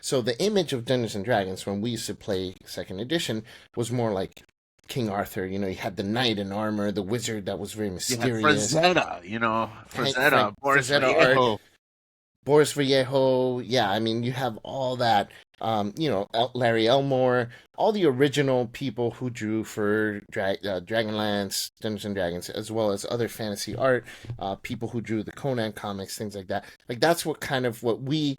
So the image of Dungeons and Dragons when we used to play second edition was more like King Arthur. You know, you had the knight in armor, the wizard that was very You had mysterious, Frazetta, Boris Frazetta art, Vallejo. Boris Vallejo. Yeah, I mean, you have all that. Larry Elmore, all the original people who drew for Dragonlance, Dungeons and Dragons, as well as other fantasy art, people who drew the Conan comics, things like that. Like that's what we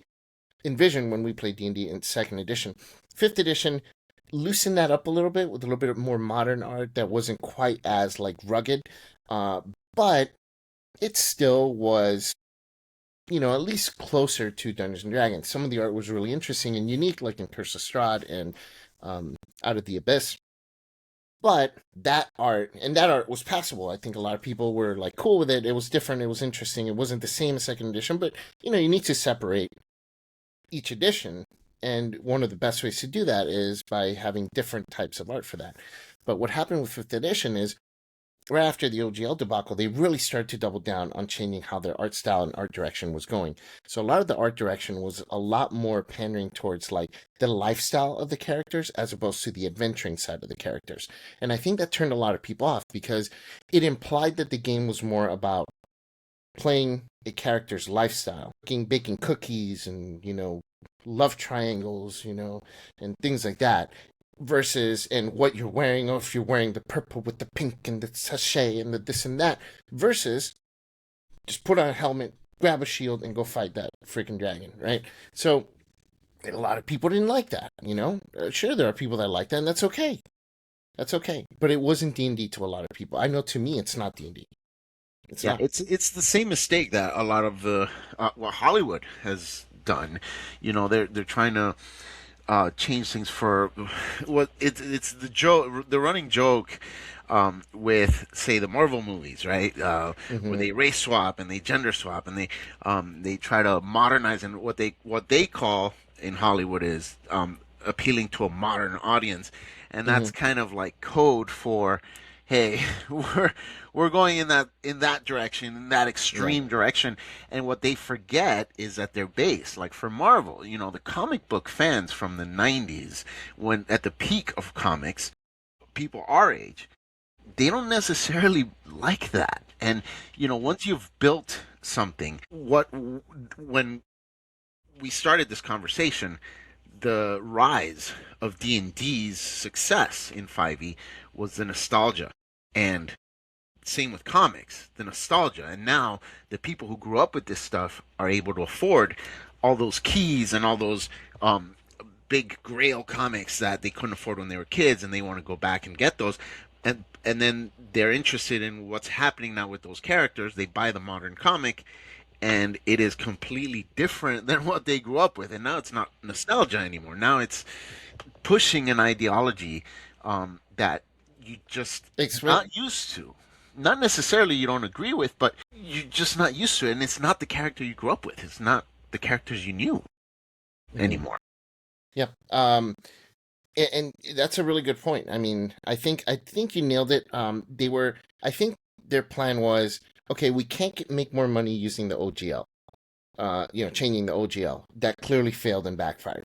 envision when we play D&D in second edition. Fifth edition loosened that up a little bit with a little bit of more modern art that wasn't quite as like rugged, uh, but it still was, at least closer to Dungeons and Dragons. Some of the art was really interesting and unique, like in Curse of Strahd and Out of the Abyss. But that art was passable. I think a lot of people were like cool with it. It was different. It was interesting. It wasn't the same as second edition, but you need to separate each edition. And one of the best ways to do that is by having different types of art for that. But what happened with fifth edition is right after the OGL debacle, they really started to double down on changing how their art style and art direction was going. So a lot of the art direction was a lot more pandering towards like the lifestyle of the characters as opposed to the adventuring side of the characters. And I think that turned a lot of people off because it implied that the game was more about playing a character's lifestyle, baking cookies and, love triangles, and things like that versus and what you're wearing, or if you're wearing the purple with the pink and the sachet and the this and that, versus just put on a helmet, grab a shield, and go fight that freaking dragon, right? So a lot of people didn't like that. Sure, there are people that like that, and that's okay. That's okay. But it wasn't D&D to a lot of people. I know to me, it's not D&D. It's Yeah, not. it's the same mistake that a lot of the Hollywood has done. They're trying to change things for what it's the joke, the running joke with say the Marvel movies, right? Where Mm-hmm. they race swap and they gender swap and they try to modernize, and what they call in Hollywood is appealing to a modern audience, and Mm-hmm. that's kind of like code for, hey, we're we're going in that direction, in that Right. extreme direction. And what they forget is that they're based, like for Marvel, the comic book fans from the '90s, when at the peak of comics, people our age, they don't necessarily like that. And once you've built something, what when we started this conversation, the rise of D&D's success in 5e was the nostalgia. And same with comics, the nostalgia. And now the people who grew up with this stuff are able to afford all those keys and all those big grail comics that they couldn't afford when they were kids, and they want to go back and get those. And then they're interested in what's happening now with those characters. They buy the modern comic, and it is completely different than what they grew up with. And now it's not nostalgia anymore. Now it's pushing an ideology that you just Explain. not used to. Not necessarily you don't agree with, but you're just not used to it. And it's not the character you grew up with. It's not the characters you knew Mm-hmm. anymore. Yeah. And that's a really good point. I mean, I think you nailed it. I think their plan was, okay, we can't make more money using the OGL. Changing the OGL. That clearly failed and backfired.